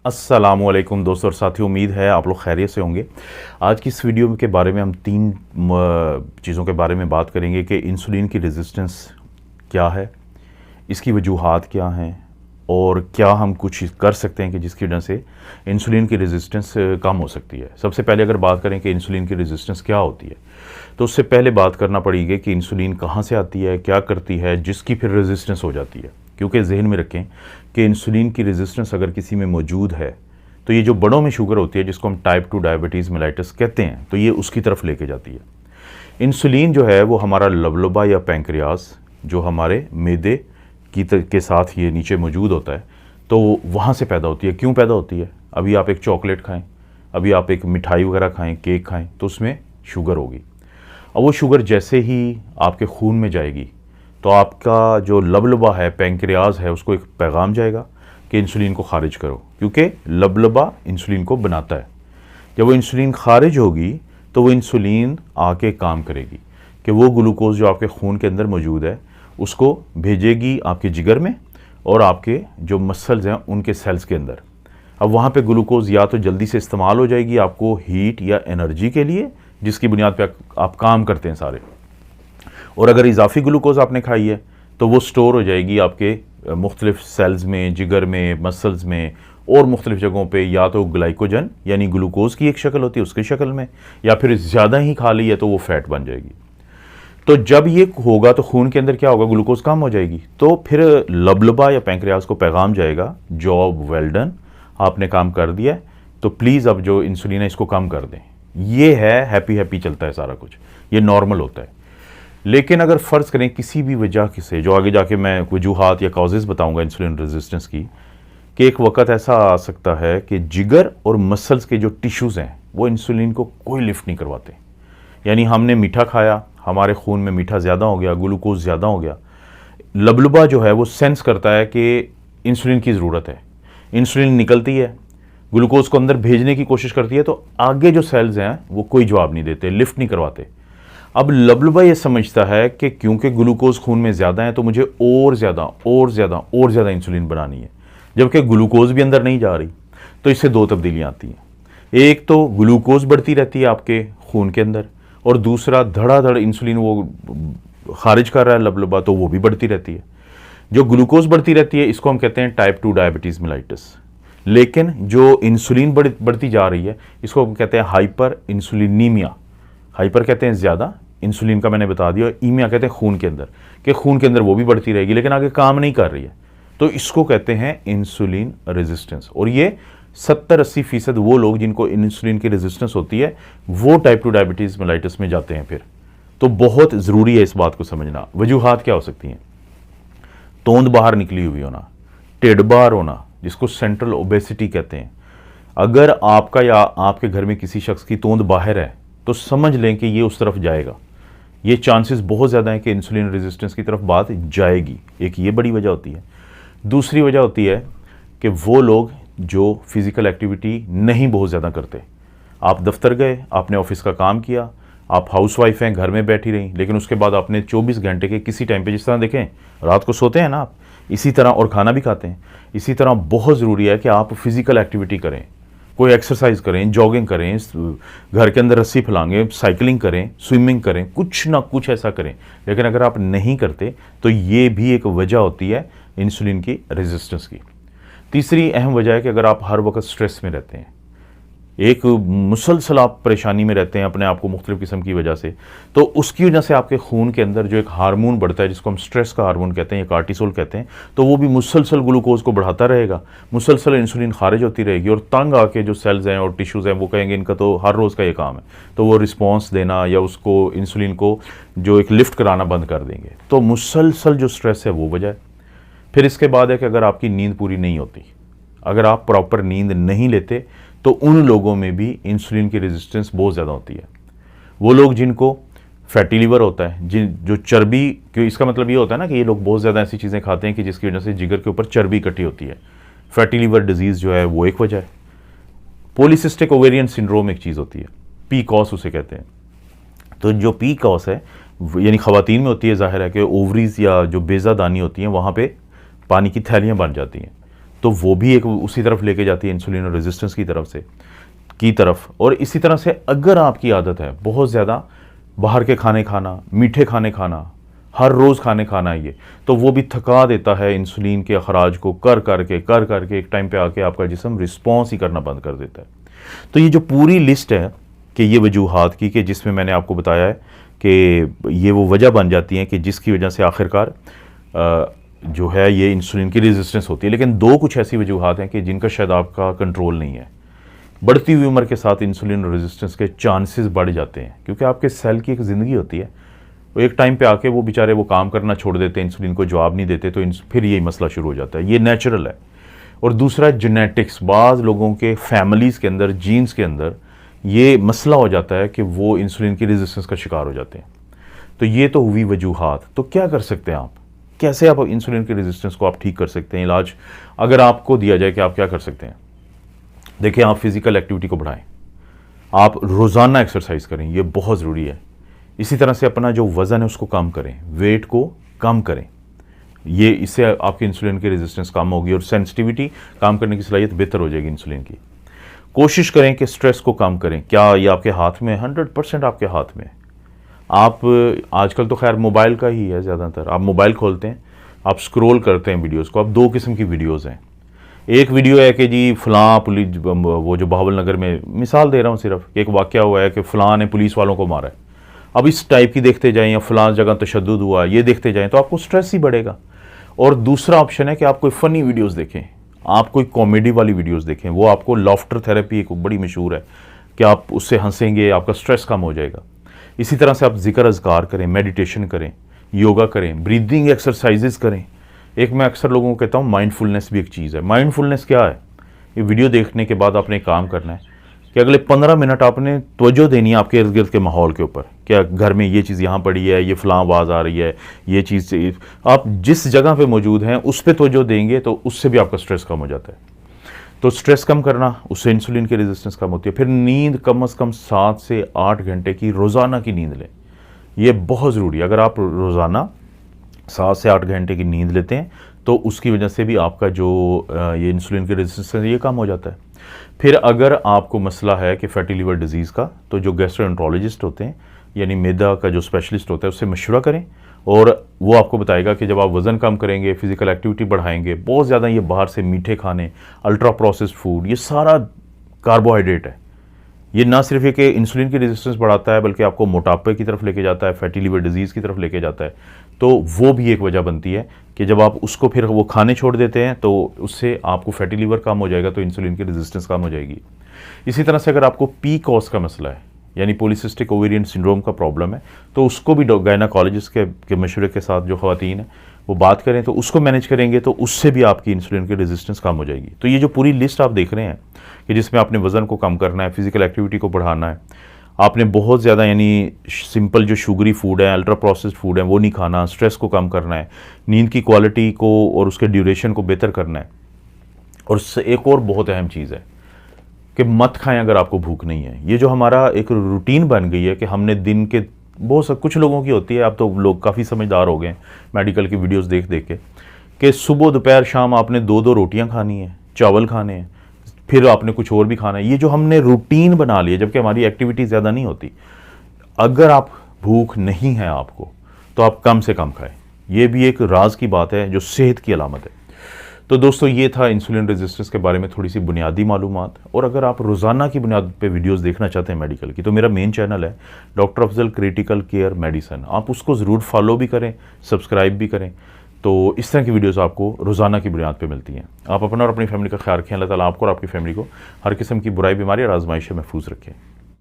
अस्सलामुअलैकुम दोस्तों और साथियों, उम्मीद है आप लोग खैरियत से होंगे। आज की इस वीडियो के बारे में हम तीन चीज़ों के बारे में बात करेंगे कि इंसुलिन की रेजिस्टेंस क्या है, इसकी वजूहात क्या हैं और क्या हम कुछ कर सकते हैं कि जिसकी वजह से इंसुलिन की रेजिस्टेंस कम हो सकती है। सबसे पहले अगर बात करें कि इंसुलिन की रेजिस्टेंस क्या होती है, तो उससे पहले बात करना पड़ेगी कि इंसुलिन कहाँ से आती है, क्या करती है, जिसकी फिर रेजिस्टेंस हो जाती है। क्योंकि जहन में रखें कि इंसुलिन की रेजिस्टेंस अगर किसी में मौजूद है तो ये जो बड़ों में शुगर होती है, जिसको हम टाइप 2 डायबिटीज़ मेलाइटस कहते हैं, तो ये उसकी तरफ लेके जाती है। इंसुलिन जो है वो हमारा लबलबा या पैंक्रियाज जो हमारे मैदे के साथ ये नीचे मौजूद होता है, तो वहाँ से पैदा होती है। क्यों पैदा होती है? अभी आप एक चॉकलेट खाएं, अभी आप एक मिठाई वगैरह खाएं, केक खाएं, तो उसमें शुगर होगी। अब वो शुगर जैसे ही आपके खून में जाएगी तो आपका जो लबलबा है, पैंक्रियाज है, उसको एक पैगाम जाएगा कि इंसुलिन को खारिज करो, क्योंकि लबलबा इंसुलिन को बनाता है। जब वो इंसुलिन खारिज होगी तो वो इंसुलिन आके काम करेगी कि वो ग्लूकोज जो आपके खून के अंदर मौजूद है उसको भेजेगी आपके जिगर में और आपके जो मसल्स हैं उनके सेल्स के अंदर। अब वहाँ पे ग्लूकोज या तो जल्दी से इस्तेमाल हो जाएगी आपको हीट या एनर्जी के लिए, जिसकी बुनियाद पे आप काम करते हैं सारे, और अगर इजाफी ग्लूकोज आपने खाई है तो वो स्टोर हो जाएगी आपके मुख्तलिफ सेल्स में, जिगर में, मसल्स में और मुख्तलिफ जगहों पे, या तो ग्लाइकोजन यानी ग्लूकोज की एक शक्ल होती है उसकी शक्ल में, या फिर ज़्यादा ही खा ली है तो वो फैट बन जाएगी। तो जब ये होगा तो खून के अंदर क्या होगा, ग्लूकोज कम हो जाएगी, तो फिर लबलबा या पैंक्रियाज को पैगाम जाएगा, जॉब वेल डन, आपने काम कर दिया, तो प्लीज़ अब जो इंसुलिन है इसको कम कर दें। ये है हैप्पी हैप्पी चलता है सारा कुछ, ये नॉर्मल होता है। लेकिन अगर फ़र्ज़ करें किसी भी वजह से, जो आगे जाके मैं वजूहात या कॉजेज़ बताऊंगा इंसुलिन रेजिस्टेंस की, कि एक वक्त ऐसा आ सकता है कि जिगर और मसल्स के जो टिश्यूज़ हैं वो इंसुलिन को कोई लिफ्ट नहीं करवाते। यानी हमने मीठा खाया, हमारे खून में मीठा ज़्यादा हो गया, ग्लूकोज ज़्यादा हो गया, लबलबा जो है वो सेंस करता है कि इंसुलिन की ज़रूरत है, इंसुलिन निकलती है, ग्लूकोज को अंदर भेजने की कोशिश करती है, तो आगे जो सेल्स हैं वो कोई जवाब नहीं देते, लिफ्ट नहीं करवाते। अब लबलबा ये समझता है कि क्योंकि ग्लूकोज खून में ज़्यादा है तो मुझे और ज़्यादा इंसुलिन बनानी है, जबकि ग्लूकोज भी अंदर नहीं जा रही। तो इससे दो तब्दीलियाँ आती हैं, एक तो ग्लूकोज बढ़ती रहती है आपके खून के अंदर, और दूसरा धड़ाधड़ इंसुलिन वो खारिज कर रहा है लबलबा, तो वो भी बढ़ती रहती है। जो ग्लूकोज बढ़ती रहती है इसको हम कहते हैं टाइप 2 डायबिटीज़ मेलाइटस, लेकिन जो इंसुलिन बढ़ती जा रही है इसको हम कहते हैं हाइपर इंसुलिनीमिया। हाइपर कहते हैं ज़्यादा, इंसुलिन का मैंने बता दिया, ईमिया कहते हैं खून के अंदर, कि खून के अंदर वो भी बढ़ती रहेगी लेकिन आगे काम नहीं कर रही है, तो इसको कहते हैं इंसुलिन रेजिस्टेंस। और ये 70-80% वो लोग जिनको इंसुलिन की रेजिस्टेंस होती है वो टाइप 2 डायबिटीज़ मेलाइटस में जाते हैं फिर। तो बहुत ज़रूरी है इस बात को समझना। वजूहात क्या हो सकती हैं? तोंद बाहर निकली हुई होना, टेढ़ बाहर होना, जिसको सेंट्रल ओबेसिटी कहते हैं। अगर आपका या आपके घर में किसी शख्स की तोंद बाहर है तो समझ लें कि ये उस तरफ जाएगा, ये चांसेस बहुत ज़्यादा हैं कि इंसुलिन रेजिस्टेंस की तरफ बात जाएगी। एक ये बड़ी वजह होती है। दूसरी वजह होती है कि वो लोग जो फिज़िकल एक्टिविटी नहीं बहुत ज़्यादा करते। आप दफ्तर गए, आपने ऑफिस का काम किया, आप हाउसवाइफ हैं, घर में बैठी रहीं, लेकिन उसके बाद आपने 24 घंटे के किसी टाइम पे, जिस तरह देखें रात को सोते हैं ना आप, इसी तरह, और खाना भी खाते हैं, इसी तरह बहुत ज़रूरी है कि आप फिज़िकल एक्टिविटी करें, कोई एक्सरसाइज करें, जॉगिंग करें, घर के अंदर रस्सी फैलाएंगे, साइकिलिंग करें, स्विमिंग करें, कुछ ना कुछ ऐसा करें। लेकिन अगर आप नहीं करते तो ये भी एक वजह होती है इंसुलिन की रेजिस्टेंस की। तीसरी अहम वजह है कि अगर आप हर वक्त स्ट्रेस में रहते हैं, एक मुसलसल आप परेशानी में रहते हैं अपने आप को मुख्तलिफ किस्म की वजह से, तो उसकी वजह से आपके खून के अंदर जो एक हार्मोन बढ़ता है जिसको हम स्ट्रेस का हार्मोन कहते हैं या कार्टिसोल कहते हैं, तो वो भी मुसलसल ग्लूकोज को बढ़ाता रहेगा, मुसलसल इंसुलिन खारिज होती रहेगी, और तंग आके जो सेल्स हैं और टिश्यूज़ हैं वो कहेंगे इनका तो हर रोज़ का ये काम है, तो वो रिस्पॉन्स देना या उसको इंसुलिन को जो एक लिफ्ट कराना बंद कर देंगे। तो मुसलसल जो स्ट्रेस है वो वजह है। फिर इसके बाद है कि अगर आपकी नींद पूरी नहीं होती, अगर आप प्रॉपर नींद नहीं लेते, तो उन लोगों में भी इंसुलिन की रेजिस्टेंस बहुत ज़्यादा होती है। वो लोग जिनको फैटी लीवर होता है, जो चर्बी, क्यों इसका मतलब ये होता है ना कि ये लोग बहुत ज़्यादा ऐसी चीज़ें खाते हैं कि जिसकी वजह से जिगर के ऊपर चर्बी इकट्ठी होती है। फैटी लीवर डिजीज़ जो है वो एक वजह है। पॉलीसिस्टिक ओवेरियन सिंड्रोम एक चीज़ होती है, पीकॉस उसे कहते हैं। तो जो पीकॉस है यानी ख़वातीन में होती है, ज़ाहिर है कि ओवरीज या जो बेज़ा दानी होती हैं वहाँ पे पानी की थैलियाँ बन जाती हैं, तो वो भी एक उसी तरफ लेके जाती है, इंसुलिन रेजिस्टेंस की तरफ। और इसी तरह से अगर आपकी आदत है बहुत ज़्यादा बाहर के खाने खाना, मीठे खाने खाना, हर रोज़ खाने खाना ये, तो वो भी थका देता है इंसुलिन के अखराज को कर करके एक टाइम पे आके आपका जिस्म रिस्पॉन्स ही करना बंद कर देता है। तो ये जो पूरी लिस्ट है कि ये वजूहात की, कि जिसमें मैंने आपको बताया है कि ये वो वजह बन जाती हैं कि जिसकी वजह से आखिरकार जो है ये इंसुलिन की रेजिस्टेंस होती है। लेकिन दो कुछ ऐसी वजूहात हैं कि जिनका शायद आपका कंट्रोल नहीं है। बढ़ती हुई उम्र के साथ इंसुलिन रेजिस्टेंस के चांसेस बढ़ जाते हैं, क्योंकि आपके सेल की एक ज़िंदगी होती है, वो एक टाइम पे आके वो बेचारे वो काम करना छोड़ देते हैं, इंसुलिन को जवाब नहीं देते, तो फिर यही मसला शुरू हो जाता है। ये नेचुरल है। और दूसरा जेनेटिक्स, बाज़ लोगों के फैमिलीज़ के अंदर, जीन्स के अंदर ये मसला हो जाता है कि वो इंसुलिन की रेजिस्टेंस का शिकार हो जाते हैं। तो ये तो हुई वजूहात। तो क्या कर सकते हैं आप, कैसे आप इंसुलिन की रेजिस्टेंस को आप ठीक कर सकते हैं? इलाज अगर आपको दिया जाए कि आप क्या कर सकते हैं, देखिए, आप फिज़िकल एक्टिविटी को बढ़ाएं, आप रोज़ाना एक्सरसाइज करें, ये बहुत ज़रूरी है। इसी तरह से अपना जो वज़न है उसको कम करें, वेट को कम करें, ये इससे आपकी इंसुलिन की रेजिस्टेंस कम होगी और सेंसिटिविटी काम करने की सलाहियत बेहतर हो जाएगी इंसुलिन की। कोशिश करें कि स्ट्रेस को कम करें। क्या ये आपके हाथ में? 100% आपके हाथ में। आप आजकल तो खैर मोबाइल का ही है ज़्यादातर, आप मोबाइल खोलते हैं, आप स्क्रॉल करते हैं वीडियोज़ को। अब दो किस्म की वीडियोज़ हैं। एक वीडियो है कि जी फ़लाँ पुलिस, वो जो बहावल नगर में, मिसाल दे रहा हूँ सिर्फ, एक वाक़या हुआ है कि फ़लाँ ने पुलिस वालों को मारा है। अब इस टाइप की देखते जाएं, या फ़लाँ जगह तशद्दुद हुआ, ये देखते जाएं, तो आपको स्ट्रेस ही बढ़ेगा। और दूसरा ऑप्शन है कि आप कोई फ़नी वीडियोज़ देखें, आप कोई कॉमेडी वाली वीडियोज़ देखें। वो आपको लाफ्टर थेरेपी एक बड़ी मशहूर है कि आप उससे हंसेंगे, आपका स्ट्रेस कम हो जाएगा। इसी तरह से आप ज़िक्र अज़कार करें, मेडिटेशन करें, योगा करें, ब्रीदिंग एक्सरसाइजेज़ करें। एक मैं अक्सर लोगों को कहता हूँ माइंडफुलनेस भी एक चीज़ है। माइंडफुलनेस क्या है? ये वीडियो देखने के बाद आपने काम करना है कि अगले 15 मिनट आपने तवज्जो देनी है आपके इर्द गिर्द के माहौल के ऊपर। क्या घर में ये चीज़ यहाँ पड़ी है, ये फ़लाँ आवाज़ आ रही है, ये चीज़, आप जिस जगह पे मौजूद हैं उस पर तवज्जो देंगे तो उससे भी आपका स्ट्रेस कम हो जाता है। तो स्ट्रेस कम करना, उससे इंसुलिन की रेजिस्टेंस कम होती है। फिर नींद कम से कम 7 से 8 घंटे की रोज़ाना की नींद लें, ये बहुत ज़रूरी है। अगर आप रोज़ाना 7 से 8 घंटे की नींद लेते हैं तो उसकी वजह से भी आपका जो ये इंसुलिन की रेजिस्टेंस है ये कम हो जाता है। फिर अगर आपको मसला है कि फैटी लिवर डिजीज़ का, तो जो गैस्ट्रोएंट्रोलॉजिस्ट होते हैं, यानी मैदा का जो स्पेशलिस्ट होता है, उससे मशवरा करें और वो आपको बताएगा कि जब आप वज़न कम करेंगे, फिज़िकल एक्टिविटी बढ़ाएंगे, बहुत ज़्यादा ये बाहर से मीठे खाने, अल्ट्रा प्रोसेस्ड फूड, ये सारा कार्बोहाइड्रेट है, ये ना सिर्फ ये कि इंसुलिन की रेजिस्टेंस बढ़ाता है बल्कि आपको मोटापे की तरफ लेके जाता है, फैटी लिवर डिजीज़ की तरफ लेके जाता है। तो वो भी एक वजह बनती है कि जब आप उसको फिर वो खाने छोड़ देते हैं तो उससे आपको फैटी लिवर कम हो जाएगा, तो इंसुलिन की रेजिस्टेंस कम हो जाएगी। इसी तरह से अगर आपको PCOS का मसला है, यानी पॉलीसिस्टिक ओवेरियन सिंड्रोम का प्रॉब्लम है, तो उसको भी गायनाकोलॉजिस्ट के मशवरे के साथ जो ख़वातीन हैं वो बात करें तो उसको मैनेज करेंगे तो उससे भी आपकी इंसुलिन की रेजिस्टेंस कम हो जाएगी। तो ये जो पूरी लिस्ट आप देख रहे हैं कि जिसमें आपने वज़न को कम करना है, फिज़िकल एक्टिविटी को बढ़ाना है, आपने बहुत ज़्यादा यानी सिंपल जो शुगरी फूड है, अल्ट्रा प्रोसेस्ड फूड है वो नहीं खाना, स्ट्रेस को कम करना है, नींद की क्वालिटी को और उसके ड्यूरेशन को बेहतर करना है। और एक और बहुत अहम चीज़ है कि मत खाएं अगर आपको भूख नहीं है। ये जो हमारा एक रूटीन बन गई है कि हमने दिन के, बहुत कुछ लोगों की होती है, अब तो लोग काफ़ी समझदार हो गए मेडिकल की वीडियोस देख देख के, कि सुबह दोपहर शाम आपने 2-2 रोटियां खानी है, चावल खाने हैं, फिर आपने कुछ और भी खाना है। ये जो हमने रूटीन बना लिया, जबकि हमारी एक्टिविटी ज़्यादा नहीं होती। अगर आप भूख नहीं है आपको तो आप कम से कम खाएं। ये भी एक राज की बात है जो सेहत की अलामत है। तो दोस्तों, ये था इंसुलिन रेजिस्टेंस के बारे में थोड़ी सी बुनियादी मालूमात। और अगर आप रोज़ाना की बुनियाद पे वीडियोस देखना चाहते हैं मेडिकल की, तो मेरा मेन चैनल है doctor Afzal critical care medicine. आप उसको ज़रूर फॉलो भी करें, सब्सक्राइब भी करें। तो इस तरह की वीडियोस आपको रोज़ाना की बुनियाद पे मिलती हैं। आप अपना और अपनी फैमिली का ख्याल रखें। अल्लाह ताला आपको और आपकी फैमिली को हर किस्म की बुराई, बीमारी और आजमाइश से महफूज रखें।